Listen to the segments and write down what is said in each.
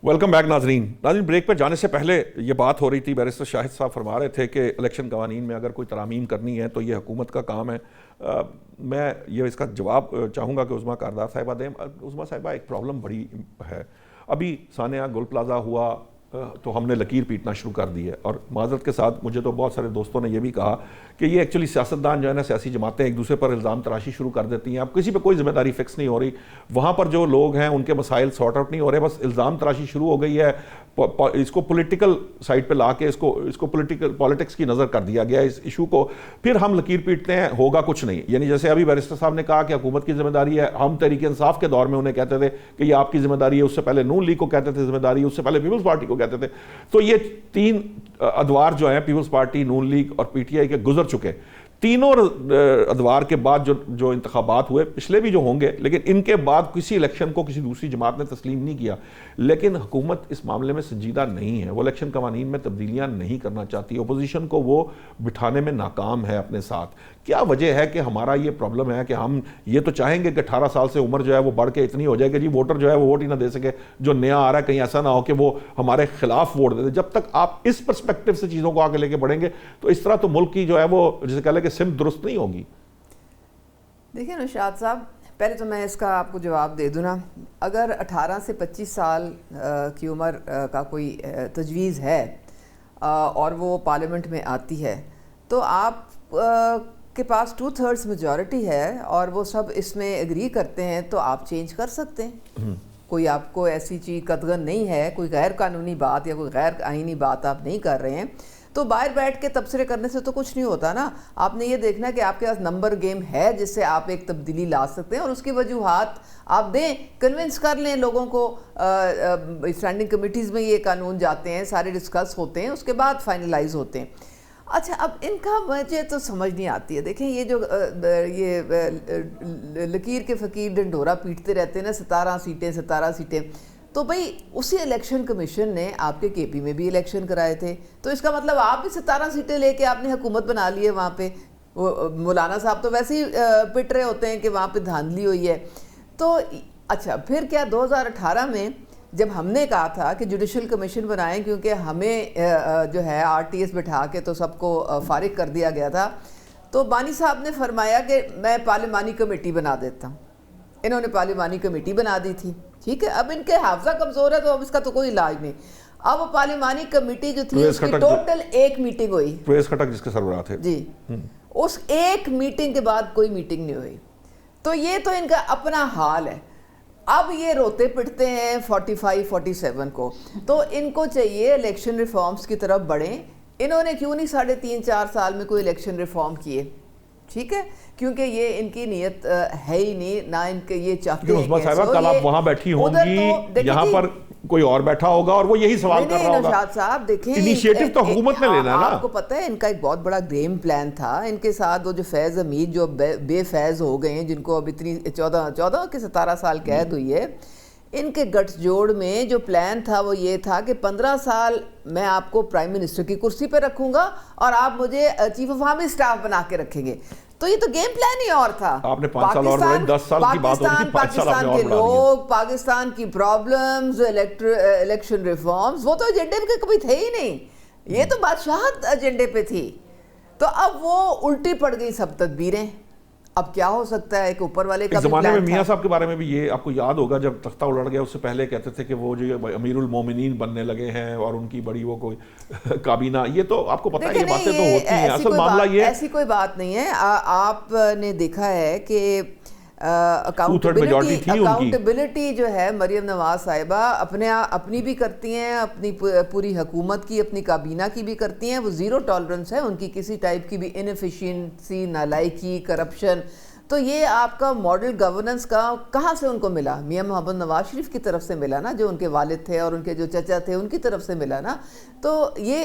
Welcome back ناظرین break پر جانے سے پہلے یہ بات ہو رہی تھی، بیرسٹر شاہد صاحب فرما رہے تھے کہ الیکشن قوانین میں اگر کوئی ترامیم کرنی ہے تو یہ حکومت کا کام ہے. میں یہ اس کا جواب چاہوں گا کہ عظمیٰ کاردار صاحبہ دیں. عظمیٰ صاحبہ ایک پرابلم بڑی ہے. ابھی سانحہ گل پلازہ ہوا تو ہم نے لکیر پیٹنا شروع کر دی ہے، اور معذرت کے ساتھ مجھے تو بہت سارے دوستوں نے یہ بھی کہا کہ یہ ایکچولی سیاستدان جو ہے نا، سیاسی جماعتیں ایک دوسرے پر الزام تراشی شروع کر دیتی ہیں. اب کسی پہ کوئی ذمہ داری فکس نہیں ہو رہی، وہاں پر جو لوگ ہیں ان کے مسائل سارٹ آؤٹ نہیں ہو رہے، بس الزام تراشی شروع ہو گئی ہے. اس کو پولیٹیکل سائڈ پہ لا کے اس کو پولیٹکس کی نظر کر دیا گیا اس ایشو کو. پھر ہم لکیر پیٹتے ہیں، ہوگا کچھ نہیں. یعنی جیسے ابھی بیرسٹر صاحب نے کہا کہ حکومت کی ذمہ داری ہے، ہم تحریک انصاف کے دور میں انہیں کہتے تھے کہ یہ آپ کی ذمہ داری ہے، اس سے پہلے نون لیگ کو کہتے تھے ذمہ داری ہے، اس سے پہلے پیپلز پارٹی کو کہتے تھے. تو یہ تین ادوار جو ہیں، پیپلز پارٹی، نون لیگ اور پی ٹی آئی کے گزر چکے. تینوں ادوار کے بعد جو انتخابات ہوئے، پچھلے بھی جو ہوں گے، لیکن ان کے بعد کسی الیکشن کو کسی دوسری جماعت نے تسلیم نہیں کیا. لیکن حکومت اس معاملے میں سنجیدہ نہیں ہے، وہ الیکشن قوانین میں تبدیلیاں نہیں کرنا چاہتی. اپوزیشن کو وہ بٹھانے میں ناکام ہے اپنے ساتھ. کیا وجہ ہے کہ ہمارا یہ پرابلم ہے کہ ہم یہ تو چاہیں گے کہ 18 سال سے عمر جو ہے وہ بڑھ کے اتنی ہو جائے کہ جی ووٹر جو ہے وہ ووٹ ہی نہ دے سکے، جو نیا آ رہا ہے کہیں ایسا نہ ہو کہ وہ ہمارے خلاف ووٹ دے دے. جب تک آپ اس پرسپیکٹو سے چیزوں کو آگے لے کے بڑھیں گے تو اس طرح تو ملک کی جو ہے وہ جسے کہہ لیں کہ سمت درست نہیں ہوگی. دیکھیں نشاط صاحب، پہلے تو میں اس کا آپ کو جواب دے دوں نا. اگر 18 سے 25 سال کی عمر کا کوئی تجویز ہے اور وہ پارلیمنٹ میں آتی ہے تو آپ کے پاس 2/3 میجورٹی ہے اور وہ سب اس میں اگری کرتے ہیں تو آپ چینج کر سکتے ہیں. کوئی آپ کو ایسی چیز قطعاً نہیں ہے، کوئی غیر قانونی بات یا کوئی غیر آئینی بات آپ نہیں کر رہے ہیں. تو باہر بیٹھ کے تبصرے کرنے سے تو کچھ نہیں ہوتا نا. آپ نے یہ دیکھنا کہ آپ کے پاس نمبر گیم ہے جس سے آپ ایک تبدیلی لا سکتے ہیں، اور اس کی وجوہات آپ دیں، کنونس کر لیں لوگوں کو. اسٹینڈنگ کمیٹیز میں یہ قانون جاتے ہیں، سارے ڈسکس ہوتے ہیں، اس کے بعد فائنلائز ہوتے ہیں. اچھا، اب ان کا مجھے تو سمجھ نہیں آتی ہے. دیکھیں یہ جو لکیر کے فقیر ڈنڈورا پیٹتے رہتے ہیں نا، 17 سیٹیں، تو بھئی اسی الیکشن کمیشن نے آپ کے کے پی میں بھی الیکشن کرائے تھے. تو اس کا مطلب آپ بھی 17 سیٹیں لے کے آپ نے حکومت بنا لی ہے وہاں پہ. مولانا صاحب تو ویسے ہی پٹ رہے ہوتے ہیں کہ وہاں پہ دھاندلی ہوئی ہے. تو اچھا، پھر کیا 2018 میں جب ہم نے کہا تھا کہ جوڈیشل کمیشن بنائیں، کیونکہ ہمیں جو ہے آر ٹی ایس بٹھا کے تو سب کو فارغ کر دیا گیا تھا، تو بانی صاحب نے فرمایا کہ میں پارلیمانی کمیٹی بنا دیتا ہوں. انہوں نے پارلیمانی کمیٹی بنا دی تھی. ٹھیک ہے، اب ان کے حافظہ کمزور ہے تو اب اس کا تو کوئی علاج نہیں. اب وہ پارلیمانی کمیٹی جو تھی اس کی ٹوٹل ایک میٹنگ ہوئی. پرویز خٹک جس کے سربراہ تھے جی، اس ایک میٹنگ کے بعد کوئی میٹنگ نہیں ہوئی. تو یہ تو ان کا اپنا حال ہے. اب یہ روتے پٹتے ہیں 45-47 کو. تو ان کو چاہیے الیکشن ریفارمز کی طرف بڑھیں. انہوں نے کیوں نہیں 3.5-4 سال میں کوئی الیکشن ریفارم کیے؟ ٹھیک ہے، کیونکہ یہ ان کی نیت ہے ہی نہیں، نہ ان کے یہ چاہتے ہیں. کل آپ وہاں بیٹھی ہوں گی، یہاں پر کوئی اور بیٹھا ہوگا اور وہ یہی سوال کر رہا ہوگا. نشاط صاحب دیکھیں، انیشیٹو تو حکومت نے لینا ہے نا. آپ کو پتہ ہے ان کا ایک بہت بڑا گیم پلان تھا. ان کے ساتھ وہ جو فیض حمید جو بے فیض ہو گئے ہیں، جن کو اب اتنی 14 کے 17 سال قید ہوئی ہے، ان کے گٹھ جوڑ میں جو پلان تھا وہ یہ تھا کہ 15 سال میں آپ کو پرائم منسٹر کی کرسی پہ رکھوں گا اور آپ مجھے چیف آف آرمی اسٹاف بنا کے رکھیں گے. تو یہ تو گیم پلان ہی اور تھا. آپ نے 5 سال اور بڑھائے، 10 سال کی بات ہو رہی تھی، 5 سال آپ نے اور بڑھا دیا. لوگ پاکستان کی پرابلمز، الیکشن ریفارمز، وہ تو ایجنڈے پہ کبھی تھے ہی نہیں. یہ تو بادشاہت ایجنڈے پہ تھی. تو اب وہ الٹی پڑ گئی سب تدبیریں. اب کیا ہو سکتا ہے کہ اوپر والے کا بھی پلان تھا. زمانے میں میاں صاحب کے بارے میں بھی یہ آپ کو یاد ہوگا، جب تختہ الٹ گیا اس سے پہلے کہتے تھے کہ وہ جو امیر المومنین بننے لگے ہیں اور ان کی بڑی وہ کوئی کابینہ. یہ تو آپ کو پتہ ہے یہ باتیں تو ہوتی ہیں. اصل معاملہ یہ ایسی کوئی بات نہیں ہے. آپ نے دیکھا ہے کہ اکاؤنٹیبلٹی جو ہے مریم نواز صاحبہ اپنی بھی کرتی ہیں، اپنی پوری حکومت کی، اپنی کابینہ کی بھی کرتی ہیں. وہ زیرو ٹالرنس ہے ان کی کسی ٹائپ کی بھی انفیشینسی، نالائکی، کرپشن. تو یہ آپ کا ماڈل گورننس کا کہاں سے ان کو ملا؟ میاں محمد نواز شریف کی طرف سے ملا نا، جو ان کے والد تھے اور ان کے جو چچا تھے ان کی طرف سے ملا نا. تو یہ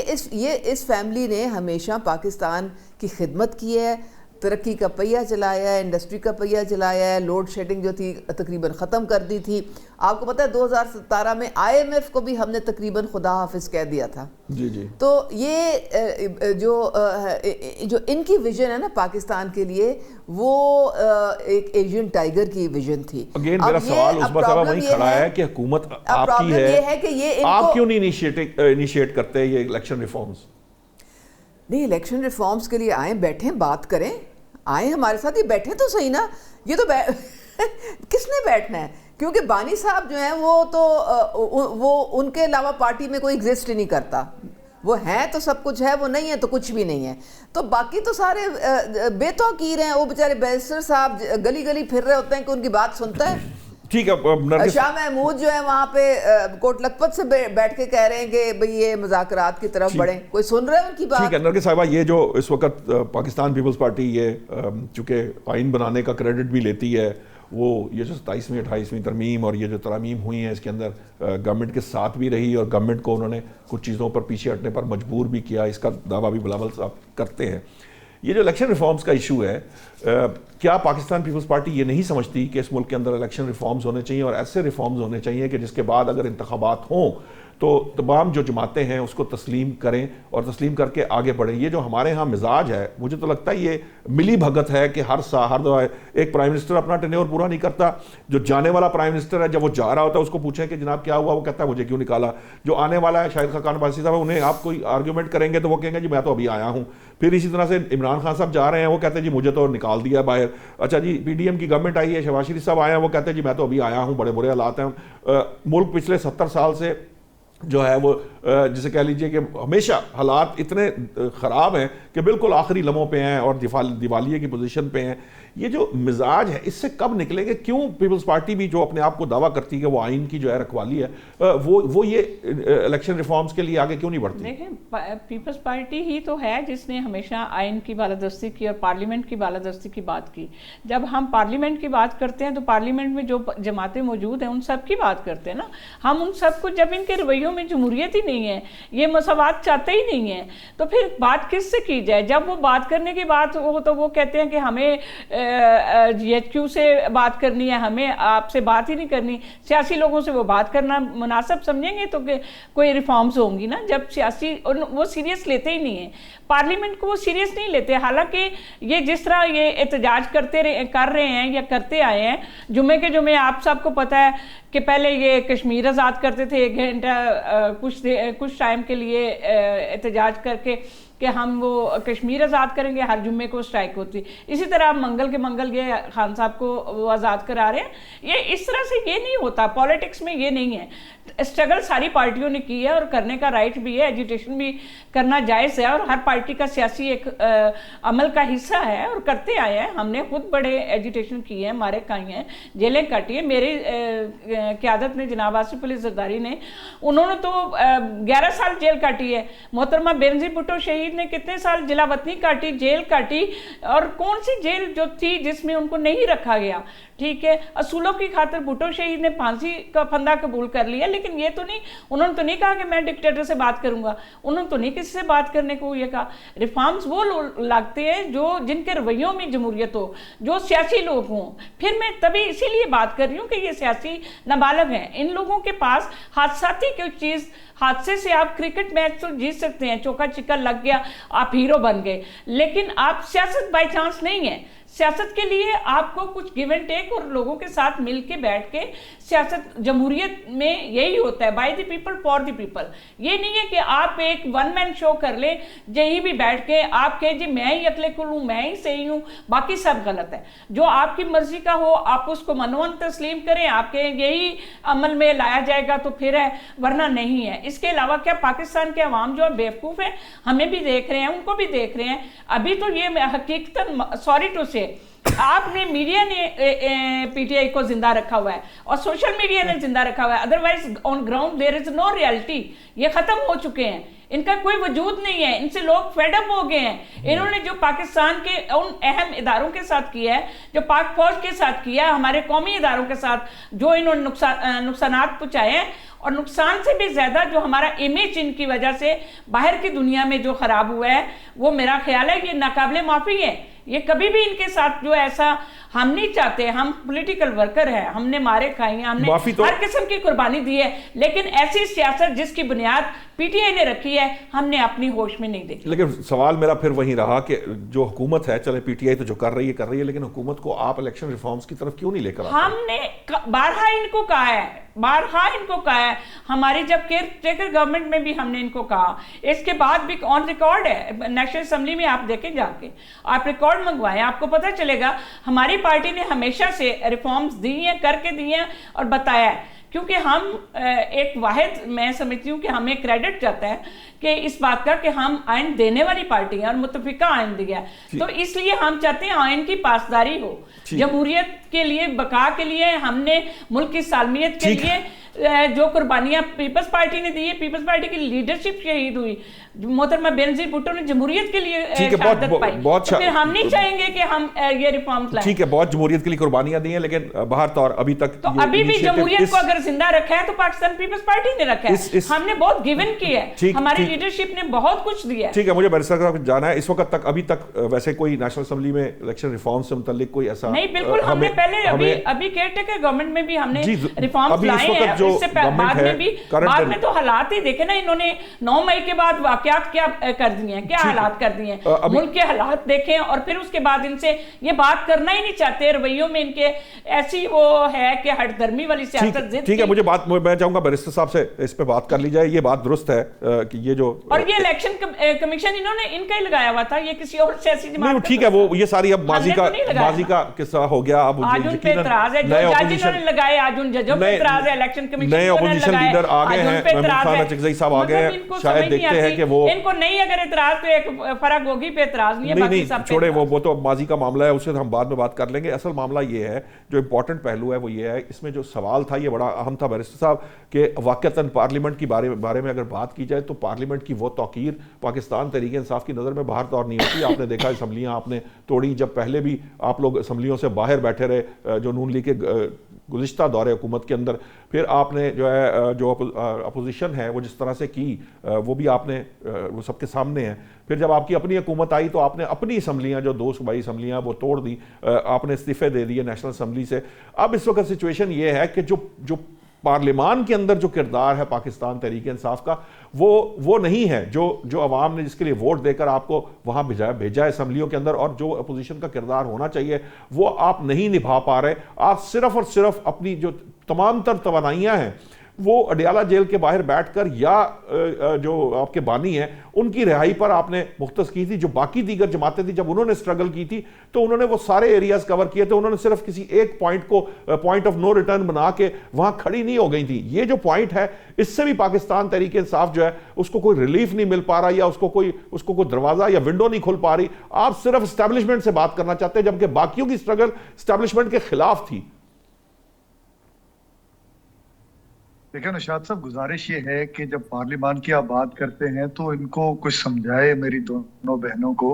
اس فیملی نے ہمیشہ پاکستان کی خدمت کی ہے. ترقی کا پہیہ چلایا ہے, انڈسٹری کا پہیہ چلایا ہے, لوڈ شیڈنگ جو تھی تقریباً ختم کر دی تھی. آپ کو پتہ ہے 2017 میں IMF کو بھی ہم نے تقریباً خدا حافظ کہہ دیا تھا. جی جی. تو یہ جو ان کی ویژن ہے نا پاکستان کے لیے, وہ ایک ایشین ٹائیگر کی ویژن تھی. اگین میرا سوال اس بات وہی کھڑا ہے کہ حکومت آپ کی ہے, آپ کیوں نہیں انیشیٹ کرتے یہ الیکشن ریفارمز؟ نہیں, الیکشن ریفارمز کے لیے آئیں, بیٹھیں, بات کریں, آئیں ہمارے ساتھ. یہ بیٹھیں تو صحیح نا, یہ تو کس نے بیٹھنا ہے؟ کیونکہ بانی صاحب جو ہیں وہ ان کے علاوہ پارٹی میں کوئی ایگزسٹ ہی نہیں کرتا. وہ ہیں تو سب کچھ ہے, وہ نہیں ہے تو کچھ بھی نہیں ہے. تو باقی تو سارے بے توقیر ہیں. وہ بیچارے بیرسٹر صاحب گلی گلی پھر رہے ہوتے ہیں کہ ان کی بات سنتا ہے. ٹھیک ہے, شاہ محمود جو ہے وہاں پہ کوٹ لکھپت سے بیٹھ کے کہہ رہے ہیں کہ بھئی یہ مذاکرات کی طرف بڑھیں. کوئی سن رہا ہے ان کی بات؟ ٹھیک ہے نرگس صاحبہ, یہ جو اس وقت پاکستان پیپلز پارٹی یہ چونکہ آئین بنانے کا کریڈٹ بھی لیتی ہے, وہ یہ جو 27ویں 28ویں ترمیم اور یہ جو ترامیم ہوئی ہیں اس کے اندر گورنمنٹ کے ساتھ بھی رہی, اور گورنمنٹ کو انہوں نے کچھ چیزوں پر پیچھے ہٹنے پر مجبور بھی کیا, اس کا دعویٰ بھی بلاول صاحب کرتے ہیں. یہ جو الیکشن ریفارمز کا ایشو ہے, کیا پاکستان پیپلز پارٹی یہ نہیں سمجھتی کہ اس ملک کے اندر الیکشن ریفارمز ہونے چاہیے, اور ایسے ریفارمز ہونے چاہیے کہ جس کے بعد اگر انتخابات ہوں تو تمام جو جماعتیں ہیں اس کو تسلیم کریں اور تسلیم کر کے آگے بڑھیں؟ یہ جو ہمارے ہاں مزاج ہے, مجھے تو لگتا ہے یہ ملی بھگت ہے کہ ہر دفعہ ایک پرائم منسٹر اپنا ٹینیور پورا نہیں کرتا. جو جانے والا پرائم منسٹر ہے, جب وہ جا رہا ہوتا ہے اس کو پوچھیں کہ جناب کیا ہوا, وہ کہتا ہے مجھے کیوں نکالا. جو آنے والا ہے شاہد خاقان عباسی صاحب, انہیں آپ کوئی آرگیومنٹ کریں گے تو وہ کہیں گے جی میں تو ابھی آیا ہوں. پھر اسی طرح سے عمران خان صاحب جا رہے ہیں, وہ کہتے ہیں جی مجھے تو نکال دیا باہر. اچھا جی PDM کی گورنمنٹ آئی ہے, شہباز شریف صاحب آئے ہیں, وہ کہتے ہیں جی میں تو ابھی آیا ہوں, بڑے برے حالات ہیں. ملک پچھلے 70 سال سے جو ہے وہ جسے کہہ لیجئے کہ ہمیشہ حالات اتنے خراب ہیں کہ بالکل آخری لمحوں پہ ہیں اور دیوالیے کی پوزیشن پہ ہیں. یہ جو مزاج ہے اس سے کب نکلیں گے؟ کیوں پیپلز پارٹی بھی جو اپنے آپ کو دعویٰ کرتی ہے کہ وہ آئین کی جو ہے رکھوالی ہے, وہ یہ الیکشن ریفارمز کے لیے آگے کیوں نہیں بڑھتی؟ دیکھیں, پیپلز پارٹی ہی تو ہے جس نے ہمیشہ آئین کی بالادستی کی اور پارلیمنٹ کی بالادستی کی بات کی. جب ہم پارلیمنٹ کی بات کرتے ہیں تو پارلیمنٹ میں جو جماعتیں موجود ہیں ان سب کی بات کرتے ہیں نا ہم. ان سب کو جب ان کے رویوں میں جمہوریت ہی نہیں ہے, یہ مساوات چاہتے ہی نہیں ہیں, تو پھر بات کس سے کی جائے؟ جب وہ بات کرنے کی بات ہو تو وہ کہتے ہیں کہ ہمیں GHQ سے بات کرنی ہے, ہمیں آپ سے بات ہی نہیں کرنی. سیاسی لوگوں سے وہ بات کرنا مناسب سمجھیں گے تو کہ کوئی ریفارمز ہوں گی نا. جب سیاسی وہ سیریس لیتے ہی نہیں ہیں, پارلیمنٹ کو وہ سیریس نہیں لیتے. حالانکہ یہ جس طرح یہ احتجاج کر رہے ہیں یا کرتے آئے ہیں, جمعے کے جمعے آپ سب کو پتہ ہے کہ پہلے یہ کشمیر آزاد کرتے تھے, 1 گھنٹہ کچھ ٹائم کے لیے احتجاج کر کے کہ ہم وہ کشمیر آزاد کریں گے, ہر جمعے کو اسٹرائک ہوتی. اسی طرح منگل کے منگل یہ خان صاحب کو وہ آزاد کرا رہے ہیں. یہ اس طرح سے یہ نہیں ہوتا, پولیٹکس میں یہ نہیں ہے. اسٹرگل ساری پارٹیوں نے کی ہے اور کرنے کا رائٹ بھی ہے, ایجیٹیشن بھی کرنا جائز ہے, اور ہر پارٹی کا سیاسی ایک عمل کا حصہ ہے اور کرتے آئے ہیں. ہم نے خود بڑے ایجیٹیشن کی ہیں, مارے کھائی ہیں, جیلیں کاٹی ہیں. میری قیادت نے جناب آصف علی زرداری نے, انہوں نے تو 11 سال جیل کاٹی ہے. محترمہ بینظیر بھٹو شہید نے کتنے سال جلا وطنی کاٹی, جیل کاٹی, اور کون سی جیل جو تھی جس میں ان کو نہیں رکھا گیا. ٹھیک ہے, اصولوں کی خاطر بھٹو شہید نے پھانسی کا پھندا قبول کر لیا, لیکن یہ تو نہیں, انہوں نے تو نہیں کہا کہ میں ڈکٹیٹر سے بات کروں گا, انہوں نے تو نہیں کسی سے بات کرنے کو یہ کہا. ریفارمز وہ لگتے ہیں جن کے رویوں میں جمہوریت ہو, جو سیاسی لوگ ہوں. پھر میں تبھی اسی لیے بات کر رہی ہوں کہ یہ سیاسی نابالغ ہیں. ان لوگوں کے پاس حادثاتی کوئی چیز, حادثے سے آپ کرکٹ میچ تو جیت سکتے ہیں, چوکا چکا لگ گیا آپ ہیرو بن گئے, لیکن آپ سیاست بائی چانس نہیں ہے. سیاست کے لیے آپ کو کچھ گیو اینڈ ٹیک اور لوگوں کے ساتھ مل کے بیٹھ کے, سیاست جمہوریت میں یہی ہوتا ہے, by the people for the people. یہ نہیں ہے کہ آپ ایک ون مین شو کر لیں, یہیں بھی بیٹھ کے آپ کہیں جی میں ہی اکلے کل ہوں, میں ہی صحیح ہوں, باقی سب غلط ہے. جو آپ کی مرضی کا ہو آپ اس کو منون تسلیم کریں, آپ کے یہی عمل میں لایا جائے گا تو پھر ہے, ورنہ نہیں ہے. اس کے علاوہ کیا پاکستان کے عوام جو بیوقوف ہیں, ہمیں بھی دیکھ رہے ہیں, ان کو بھی دیکھ رہے ہیں. ابھی تو یہ حقیقتاً سوری ٹو سے آپ نے میڈیا نے PTI کو زندہ رکھا ہوا ہے اور سوشل میڈیا نے زندہ رکھا ہوا ہے. Otherwise on ground there is no reality. یہ ختم ہو چکے ہیں, ان کا کوئی وجود نہیں ہے. ان سے لوگ فیڈ اپ ہو گئے ہیں. انہوں نے جو پاکستان کے ان اہم اداروں کے ساتھ کیا ہے, جو پاک فوج کے ساتھ کیا ہے, ہمارے قومی اداروں کے ساتھ جو انہوں نے نقصانات پہنچائے ہیں, اور نقصان سے بھی زیادہ جو ہمارا امیج ان کی وجہ سے باہر کی دنیا میں جو خراب ہوا ہے, وہ میرا خیال ہے یہ ناقابل معافی ہے. یہ کبھی بھی ان کے ساتھ جو ایسا ہم نہیں چاہتے. ہم پولیٹیکل ورکر ہیں, ہم نے مارے کھائے ہیں, ہم نے ہر قسم کی قربانی دی ہے, لیکن ایسی سیاست جس کی بنیاد پی ٹی آئی نے رکھی ہے ہم نے اپنی ہوش میں نہیں دیکھی. لیکن سوال میرا پھر وہی رہا کہ جو حکومت ہے, چلے پی ٹی آئی تو جو کر رہی ہے, لیکن حکومت کو آپ الیکشن ریفارمز کی طرف کیوں نہیں لے کر آتے؟ ہم نے بارہا ان کو کہا ہے, ہماری جب کیئر ٹیکر گورنمنٹ میں بھی ہم نے ان کو کہا, اس کے بعد بھی آن ریکارڈ ہے نیشنل اسمبلی میں, آپ دیکھیں جا کے, آپ ریکارڈ منگوائیں, آپ کو پتہ چلے گا. ہماری پارٹی نے ہمیشہ سے ریفارمز دی ہیں, کر کے دی ہیں اور بتایا ہے, کیونکہ ہم ایک واحد, میں سمجھتی ہوں کہ ہمیں کریڈٹ جاتا ہے کہ اس بات کا کہ ہم آئین دینے والی پارٹی ہیں اور متفقہ آئین دیا ہے, تو اس لیے ہم چاہتے ہیں آئین کی پاسداری ہو. جمہوریت کے لیے, بقا کے لیے, ہم نے ملک کی سالمیت کے لیے جو قربانیاں پیپلز پارٹی نے دی ہے, پیپلز پارٹی کی لیڈرشپ شہید ہوئی, محترمہ بینظیر بھٹو نے جمہوریت کے لیے شہادت پائی, تو پھر ہم نہیں چاہیں گے کہ ہم یہ ریفارمز لائیں. ٹھیک ہے, بہت جمہوریت کے لیے قربانیاں دی ہیں, لیکن بہر طور ابھی تک تو ابھی بھی جمہوریت کو اگر زندہ رکھا ہے تو پاکستان پیپلز پارٹی نے رکھا ہے. ہم نے بہت گیون کی ہے, ہماری لیڈرشپ نے بہت کچھ دیا ہے. ٹھیک ہے, مجھے بیرسٹر صاحب جانا ہے. اس وقت تک, ابھی تک ویسے کوئی نیشنل اسمبلی میں الیکشن ریفارم سے متعلق کوئی ایسا نہیں؟ بالکل, ہم نے پہلے ابھی کیئر ٹیکر گورنمنٹ میں بھی ہم نے ریفارمز لائے ہیں. اس سے بعد میں تو حالات ہی دیکھیں نا, انہوں نے 9 مئی کے بعد واقعات کیا کر دی ہیں, کیا حالات کر دی ہیں, ملک کے حالات دیکھیں, اور پھر اس کے بعد ان سے یہ بات کرنا ہی نہیں چاہتے. رویوں میں ان کے ایسی وہ ہے کہ ہٹ درمی والی سیاست. ٹھیک ہے, مجھے بات, میں چاہوں گا بیرسٹر صاحب سے اس پہ بات کر لی جائے. یہ بات درست ہے کہ یہ جو, اور یہ الیکشن کمیشن انہوں نے ان کا ہی لگایا ہوا تھا, یہ کسی اور سیاسی جماعت نہیں. ٹھیک ہے, وہ یہ ساری اب ماضی کا قصہ ہو گیا. اب آج ان پہ اعتراض ہے, جو جج انہوں نے لگائے, آج ان ججوں پہ اعتراض ہے, الیکشن کمیشن نئے اپوزیشن لیڈر آ گئے ہیں, محمود خان اچکزئی صاحب آ گئے ہیں, شاید دیکھتے ہیں کہ وہ, ان کو نہیں اگر اعتراض تو ایک فرق ہوگی پہ اعتراض نہیں ہے, باقی سب پہ چھوڑے, وہ تو ماضی کا معاملہ ہے, اس سے ہم بعد میں بات کر لیں گے. اصل معاملہ یہ ہے, جو امپورٹنٹ پہلو ہے وہ یہ ہے, اس میں جو سوال تھا یہ بڑا اہم تھا بیرسٹر صاحب, کہ واقعتاً پارلیمنٹ کی بارے میں اگر بات کی جائے تو پارلیمنٹ کی وہ توقیر پاکستان تحریک انصاف کی نظر میں باہر طور نہیں ہوتی. آپ نے دیکھا اسمبلیاں آپ نے توڑی, جب پہلے بھی آپ لوگ اسمبلیوں سے باہر بیٹھے رہے جو نون لیگ کے گزشتہ دور حکومت کے اندر, پھر آپ نے جو ہے جو اپوزیشن ہے وہ جس طرح سے کی وہ بھی آپ نے, وہ سب کے سامنے ہے. پھر جب آپ کی اپنی حکومت آئی تو آپ نے اپنی اسمبلیاں, جو 2 صوبائی اسمبلیاں, وہ توڑ دی, آپ نے استعفے دے دیے نیشنل اسمبلی سے. اب اس وقت سچویشن یہ ہے کہ جو پارلیمان کے اندر جو کردار ہے پاکستان تحریک انصاف کا, وہ نہیں ہے جو عوام نے جس کے لیے ووٹ دے کر آپ کو وہاں بھیجا ہے اسمبلیوں کے اندر, اور جو اپوزیشن کا کردار ہونا چاہیے وہ آپ نہیں نبھا پا رہے. آپ صرف اور صرف اپنی جو تمام تر توانائیاں ہیں وہ اڈیالہ جیل کے باہر بیٹھ کر یا جو آپ کے بانی ہیں ان کی رہائی پر آپ نے مختص کی تھی. جو باقی دیگر جماعتیں تھیں جب انہوں نے سٹرگل کی تھی تو انہوں نے وہ سارے ایریاز کور کیے تھے, انہوں نے صرف کسی ایک پوائنٹ کو پوائنٹ آف نو ریٹرن بنا کے وہاں کھڑی نہیں ہو گئی تھی. یہ جو پوائنٹ ہے اس سے بھی پاکستان تحریک انصاف جو ہے اس کو کوئی ریلیف نہیں مل پا رہا, یا اس کو کوئی دروازہ یا ونڈو نہیں کھل پا رہی. آپ صرف اسٹیبلشمنٹ سے بات کرنا چاہتے ہیں, جبکہ باقیوں کی سٹرگل اسٹیبلشمنٹ کے خلاف تھی. دیکھیں نشاط صاحب, گزارش یہ ہے کہ جب پارلیمان کی آپ بات کرتے ہیں تو ان کو کچھ سمجھائے, میری دونوں بہنوں کو,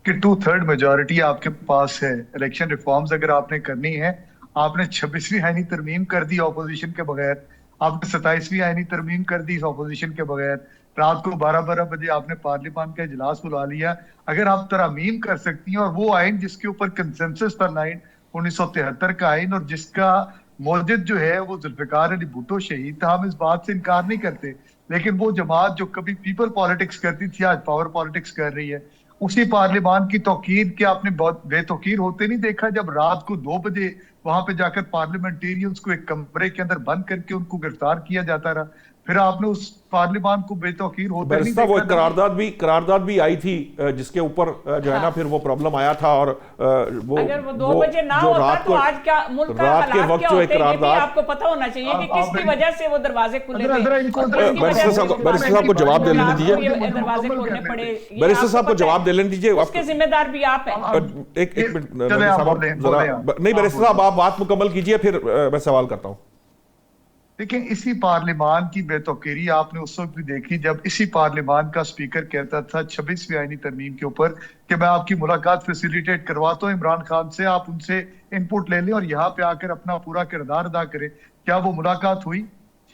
کہ 2/3 میجورٹی آپ کے پاس ہے. الیکشن ریفارمز اگر آپ نے کرنی ہے, آپ نے 26ویں آئینی ترمیم کر دی اپوزیشن کے بغیر, آپ نے 27ویں آئینی ترمیم کر دی اپوزیشن کے بغیر, رات کو 12 بجے آپ نے پارلیمان کا اجلاس بلا لیا. اگر آپ ترامیم کر سکتی ہیں, اور وہ آئین جس کے اوپر کنسنسس تھا 1973 کا آئین, اور جس کا موجد جو ہے وہ ذوالفقار علی بھٹو شہید تھا, ہم اس بات سے انکار نہیں کرتے, لیکن وہ جماعت جو کبھی پیپل پالیٹکس کرتی تھی آج پاور پالیٹکس کر رہی ہے. اسی پارلیمان کی توقیر کیا آپ نے بہت بے توقیر ہوتے نہیں دیکھا جب رات کو 2 بجے وہاں پہ جا کر پارلیمنٹیرینز کو ایک کمرے کے اندر بند کر کے ان کو گرفتار کیا جاتا رہا. پھر آپ نے اس پارلیمان کو بے توقیر ہوتے نہیں دیکھا. وہ قرارداد بھی آئی تھی جس کے اوپر جو ہے نا پھر وہ پرابلم آیا تھا, اور وہ اگر وہ 2 بجے نہ ہوتا تو آج کیا ملک کا حالات کیا ہوتے, یہ بھی آپ کو پتہ ہونا چاہیے کہ کس کی وجہ سے وہ دروازے کھلے تھے. بیرسٹر صاحب کو جواب دے لینے دیجیے, دروازے کھولنے پڑے, بیرسٹر صاحب کو جواب دے لینے دیجیے, اس کے ذمہ دار بھی آپ ہیں. ایک منٹ نہیں بیرسٹر صاحب, آپ بات مکمل کیجیے پھر میں سوال کرتا ہوں. دیکھیں, اسی پارلیمان کی بے توقیری آپ نے اس وقت بھی دیکھی جب اسی پارلیمان کا سپیکر کہتا تھا 26ویں آئینی ترمیم کے اوپر کہ میں آپ کی ملاقات فیسیلیٹیٹ کرواتا ہوں عمران خان سے, آپ ان سے ان پٹ لے لیں اور یہاں پہ آ کر اپنا پورا کردار ادا کریں. کیا وہ ملاقات ہوئی؟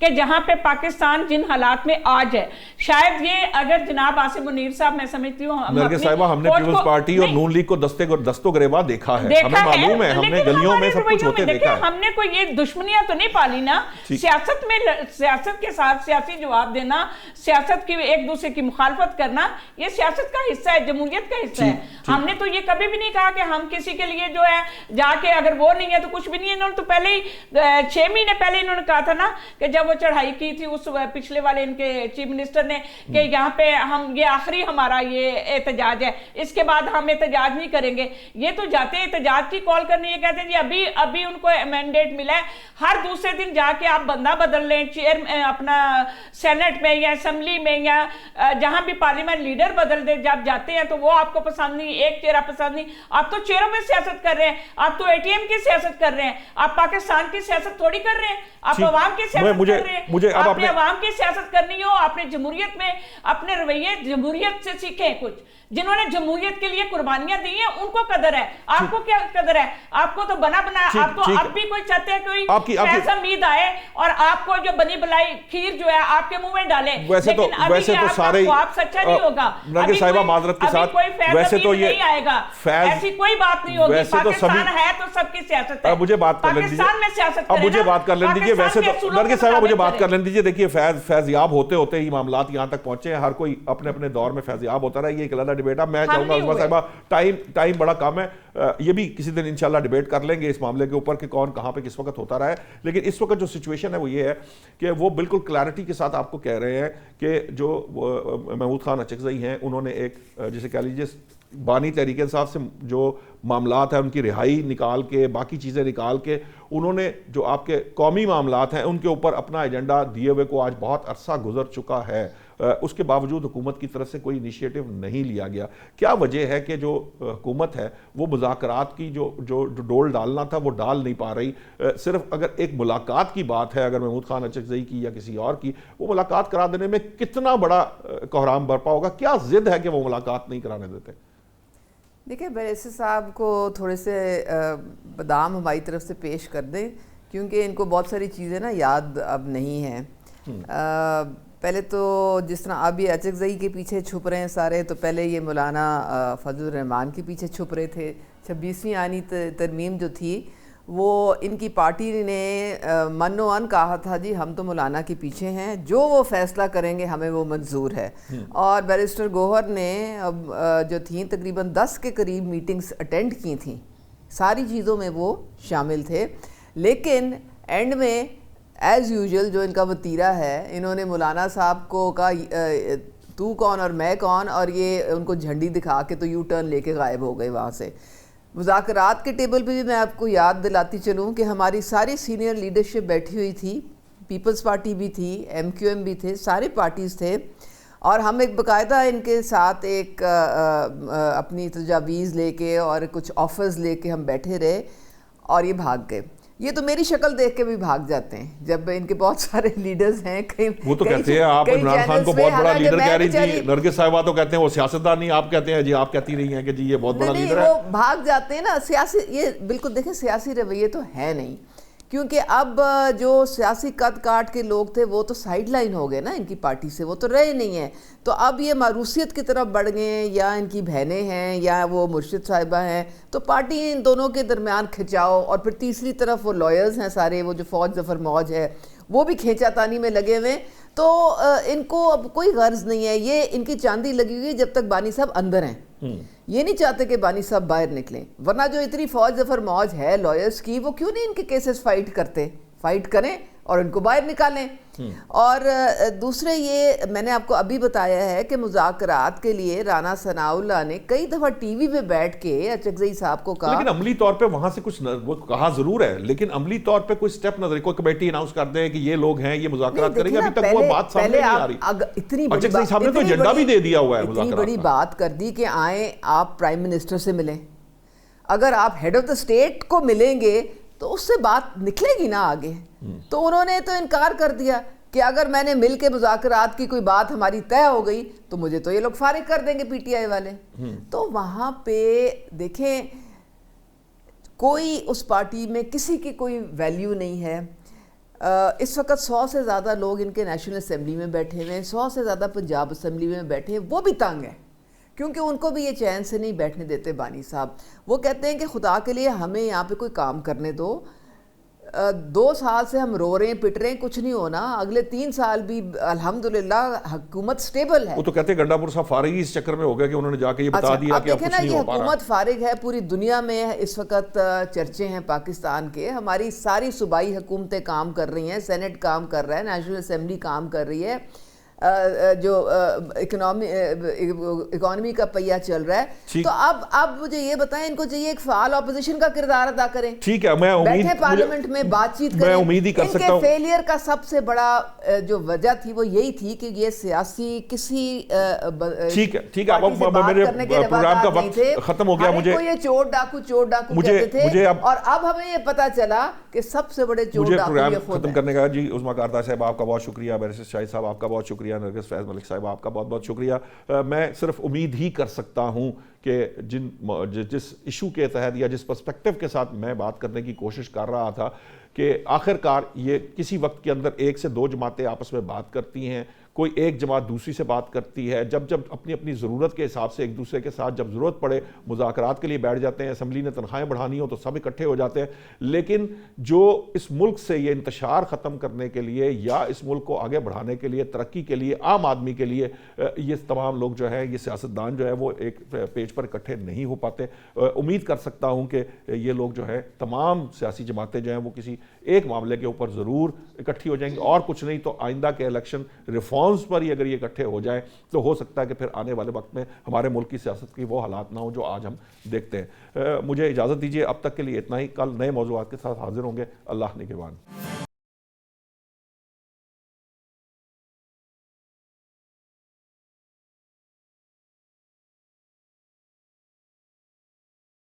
کہ جہاں پہ پاکستان جن حالات میں آج ہے. شاید یہ اگر جناب آصف منیر صاحب, میں سمجھتی ہوں نرگس صاحبہ, ہم نے پیپلز پارٹی اور نون لیگ کو دستوں گریباں دیکھا ہے, ہمیں معلوم ہے, ہم نے گلیوں میں سب کچھ ہوتے دیکھا ہے. ہم نے کوئی یہ دشمنیاں تو نہیں پالی نا. سیاست میں سیاست کے ساتھ سیاسی جواب دینا, سیاست کی ایک دوسرے کی مخالفت کرنا, یہ سیاست کا حصہ ہے, جمہوریت کا حصہ ہے. ہم نے تو یہ کبھی بھی نہیں کہا کہ ہم کسی کے لیے جو ہے جا کے اگر وہ نہیں ہے تو کچھ بھی نہیں ہے. انہوں نے تو پہلے ہی 6 مہینے پہلے انہوں نے کہا تھا نا کہ جب وہ چڑھائی کی تھی اس پچھلے والے ان کے چیف منسٹر نے کہ یہاں پہ ہم یہ آخری ہمارا یہ احتجاج ہے, اس کے بعد ہم احتجاج نہیں کریں گے. یہ تو جاتے ہیں احتجاج کی کال کرنے, یہ کہتے ہیں جی ابھی ان کو مینڈیٹ ملا ہے, ہر دوسرے دن جا کے آپ بندہ بدل لیں, چیئر اپنا سینٹ میں یا اسمبلی میں یا جہاں بھی پارلیمنٹ لیڈر بدل دیں. جب جاتے ہیں تو وہ آپ کو پسند نہیں, ایک چہرہ پسند نہیں. آپ تو چہروں میں سیاست کر رہے ہیں, آپ تو ATM کی سیاست کر رہے ہیں, آپ پاکستان کی سیاست تھوڑی کر رہے ہیں, آپ عوام کی سیاست کر رہے ہیں. آپ نے عوام کی سیاست کرنی ہو, آپ نے جمہوریت میں اپنے رویے جمہوریت سے سیکھیں. کچھ جنہوں نے جمہوریت کے لیے قربانیاں دی ہیں ان کو قدر ہے, آپ کو کیا قدر ہے؟ آپ کو تو بنا آپ تو اب بھی کوئی چاہتے ہیں کوئی فیض حمید آئے اور آپ کو جو بنی بلائی کھیر جو ہے آپ کے منہ میں ڈالے. ویسے تو سارے آپ سچا نہیں ہوگا. نرگس صاحبہ معذرت کے ساتھ, ویسے تو یہ نہیں آئے گا, ایسی کوئی بات نہیں ہوگی. پاکستان ہے تو سب کی سیاست ہے. مجھے بات کر لیں دیجیے, پاکستان میں سیاست اب مجھے بات کر لیں دیجیے. ویسے تو نرگس صاحبہ مجھے بات کر لیں دیجیے. دیکھیے فیض یاب ہوتے ہوتے ہی معاملات یہاں تک پہنچے ہیں, ہر کوئی اپنے اپنے دور میں فیض یاب ہوتا رہا. یہ ایک علیحدہ ڈیبیٹ ہے. میں چاہوں گا عظمیٰ صاحبہ, ٹائم بڑا کم ہے, یہ بھی کسی دن انشاءاللہ ڈیبیٹ کر لیں گے اس معاملے کے اوپر کہ کون کہاں پہ کس وقت ہوتا رہا ہے. لیکن اس وقت جو سچویشن ہے وہ یہ ہے کہ وہ بالکل کلیئرٹی کے ساتھ آپ کو کہہ رہے ہیں کہ جو محمود خان اچکزئی ہیں, انہوں نے ایک جسے کہہ لیجیے بانی تحریک انصاف سے جو معاملات ہیں ان کی رہائی نکال کے, باقی چیزیں نکال کے, انہوں نے جو آپ کے قومی معاملات ہیں ان کے اوپر اپنا ایجنڈا دیے ہوئے کو آج بہت عرصہ گزر چکا ہے. اس کے باوجود حکومت کی طرف سے کوئی انیشیٹو نہیں لیا گیا. کیا وجہ ہے کہ جو حکومت ہے وہ مذاکرات کی جو ڈول ڈالنا تھا وہ ڈال نہیں پا رہی؟ صرف اگر ایک ملاقات کی بات ہے, اگر محمود خان اچکزئی کی یا کسی اور کی, وہ ملاقات کرا دینے میں کتنا بڑا کوحرام برپا ہوگا؟ کیا ضد ہے کہ وہ ملاقات نہیں کرانے دیتے؟ دیکھیں بیریسٹر صاحب کو تھوڑے سے بادام ہماری طرف سے پیش کر دیں, کیونکہ ان کو بہت ساری چیزیں نا یاد اب نہیں ہیں. پہلے تو جس طرح اب یہ اچکزئی کے پیچھے چھپ رہے ہیں سارے, تو پہلے یہ مولانا فضل الرحمان کے پیچھے چھپ رہے تھے. 26ویں آئینی ترمیم جو تھی وہ ان کی پارٹی نے من و ان کہا تھا جی ہم تو مولانا کے پیچھے ہیں, جو وہ فیصلہ کریں گے ہمیں وہ منظور ہے. اور بیرسٹر گوہر نے جو تھیں تقریباً 10 کے قریب میٹنگز اٹینڈ کی تھیں, ساری چیزوں میں وہ شامل تھے. لیکن اینڈ میں ایز یوزول جو ان کا وتیرہ ہے, انہوں نے مولانا صاحب کو کہا تو کون اور میں کون, اور یہ ان کو جھنڈی دکھا کے تو یو ٹرن لے کے غائب ہو گئے وہاں سے. مذاکرات کے ٹیبل پہ بھی میں آپ کو یاد دلاتی چلوں کہ ہماری ساری سینئر لیڈرشپ بیٹھی ہوئی تھی, پیپلز پارٹی بھی تھی, MQM بھی تھے, سارے پارٹیز تھے, اور ہم ایک باقاعدہ ان کے ساتھ ایک اپنی تجاویز لے کے اور کچھ آفرز لے کے ہم بیٹھے رہے, اور یہ بھاگ گئے. یہ تو میری شکل دیکھ کے بھی بھاگ جاتے ہیں جب ان کے بہت سارے لیڈرز ہیں. وہ تو کہتے ہیں آپ عمران خان کو بہت بڑا لیڈر کہہ رہی تھی, نرگس صاحبہ تو کہتے ہیں وہ سیاستدان نہیں, آپ کہتے ہیں جی آپ کہتی رہی ہیں کہ جی یہ بہت بڑا لیڈر ہے. وہ بھاگ جاتے ہیں نا سیاسی, یہ بالکل دیکھیں سیاسی رویے تو ہے نہیں, کیونکہ اب جو سیاسی قد کاٹ کے لوگ تھے وہ تو سائیڈ لائن ہو گئے نا ان کی پارٹی سے, وہ تو رہے نہیں ہیں. تو اب یہ ماروثیت کی طرف بڑھ گئے ہیں, یا ان کی بہنیں ہیں یا وہ مرشد صاحبہ ہیں, تو پارٹی ان دونوں کے درمیان کھچاؤ, اور پھر تیسری طرف وہ لائرز ہیں سارے, وہ جو فوج ظفر موج ہے وہ بھی کھینچا تانی میں لگے ہوئے. تو ان کو اب کوئی غرض نہیں ہے, یہ ان کی چاندی لگی ہوئی جب تک بانی صاحب اندر ہیں. یہ نہیں چاہتے کہ بانی صاحب باہر نکلیں, ورنہ جو اتنی فوج ظفر موج ہے لائرز کی, وہ کیوں نہیں ان کے کیسز فائٹ کریں اور ان کو باہر نکالیں. اور دوسرے یہ میں نے آپ کو ابھی بتایا ہے کہ مذاکرات کے لیے رانا ثناء اللہ نے کئی دفعہ ٹی وی پہ بیٹھ کے اچکزئی صاحب کو کہا, لیکن عملی طور پہ وہاں سے کچھ وہ کہا ضرور ہے, لیکن عملی طور پہ کوئی سٹیپ نظر, کوئی کمیٹی اناؤنس کر دے کہ یہ لوگ ہیں یہ مذاکرات کریں گے, ابھی تک وہ بات سامنے نہیں آ رہی. اچکزئی صاحب نے تو ایجنڈا بھی دے دیا ہوا ہے مذاکرات. اتنی بڑی بات کر دی کہ آئیں آپ پرائم منسٹر سے ملیں, اگر آپ ہیڈ آف دا اسٹیٹ کو ملیں گے تو اس سے بات نکلے گی نا آگے. تو انہوں نے تو انکار کر دیا کہ اگر میں نے مل کے مذاکرات کی کوئی بات ہماری طے ہو گئی تو مجھے تو یہ لوگ فارغ کر دیں گے PTI والے. تو وہاں پہ دیکھیں کوئی اس پارٹی میں کسی کی کوئی ویلیو نہیں ہے. اس وقت 100 سے زیادہ لوگ ان کے نیشنل اسمبلی میں بیٹھے ہوئے ہیں, 100 سے زیادہ پنجاب اسمبلی میں بیٹھے ہیں, وہ بھی تنگ ہیں کیونکہ ان کو بھی یہ چین سے نہیں بیٹھنے دیتے بانی صاحب. وہ کہتے ہیں کہ خدا کے لیے ہمیں یہاں پہ کوئی کام کرنے دو, 2 سال سے ہم رو رہے ہیں پٹ رہے ہیں, کچھ نہیں ہونا, اگلے 3 سال بھی الحمدللہ حکومت سٹیبل ہے. وہ تو کہتے ہیں گنڈا پور صاحب فارغ اس چکر میں ہو گیا کہ انہوں نے جا کے یہ بتا دیا کہ اب کچھ نہیں ہو پا رہا. حکومت فارغ ہے, پوری دنیا میں اس وقت چرچے ہیں پاکستان کے, ہماری ساری صوبائی حکومتیں کام کر رہی ہیں, سینٹ کام کر رہا ہے, نیشنل اسمبلی کام کر رہی ہے, جو اکانومی کا پہیہ چل رہا ہے. تو اب مجھے یہ بتائیں, ان کو چاہیے ایک فعال اپوزیشن کا کردار ادا کریں. ٹھیک ہے, میں بیٹھے پارلیمنٹ میں بات چیت کریں. میں امید ہی کر سکتا ہوں. ان کے فیلئر کا سب سے بڑا جو وجہ تھی وہ یہی تھی کہ یہ سیاسی کسی ٹھیک ہے اب میرے پروگرام کا وقت ختم ہو گیا. مجھے یہ چور ڈاکو کہتے تھے, اور اب ہمیں یہ پتا چلا کہ سب سے بڑے چور ڈاکو یہ خود ہیں. ختم کرنے کا جی عظمیٰ کارتا صاحب آپ کا بہت شکریہ, بیرسٹر شاہد صاحب آپ کا بہت شکریہ, نرگس فیض ملک صاحب آپ کا بہت بہت شکریہ. میں صرف امید ہی کر سکتا ہوں کہ جس ایشو کے تحت یا جس پرسپیکٹو کے ساتھ میں بات کرنے کی کوشش کر رہا تھا کہ آخر کار یہ کسی وقت کے اندر 1 سے 2 جماعتیں آپس میں بات کرتی ہیں, کوئی ایک جماعت دوسری سے بات کرتی ہے, جب اپنی اپنی ضرورت کے حساب سے ایک دوسرے کے ساتھ جب ضرورت پڑے مذاکرات کے لیے بیٹھ جاتے ہیں, اسمبلی نے تنخواہیں بڑھانی ہو تو سب اکٹھے ہو جاتے ہیں. لیکن جو اس ملک سے یہ انتشار ختم کرنے کے لیے یا اس ملک کو آگے بڑھانے کے لیے, ترقی کے لیے, عام آدمی کے لیے, یہ تمام لوگ جو ہیں, یہ سیاستدان جو ہے وہ ایک پیج پر اکٹھے نہیں ہو پاتے. امید کر سکتا ہوں کہ یہ لوگ جو ہے تمام سیاسی جماعتیں جو ہیں وہ کسی ایک معاملے کے اوپر ضرور اکٹھی ہو جائیں گی, اور کچھ نہیں تو آئندہ کے الیکشن ریفارمز پر ہی اگر یہ اکٹھے ہو جائیں تو ہو سکتا ہے کہ پھر آنے والے وقت میں ہمارے ملک کی سیاست کی وہ حالات نہ ہوں جو آج ہم دیکھتے ہیں. مجھے اجازت دیجیے, اب تک کے لیے اتنا ہی. کل نئے موضوعات کے ساتھ حاضر ہوں گے. اللہ نگہبان.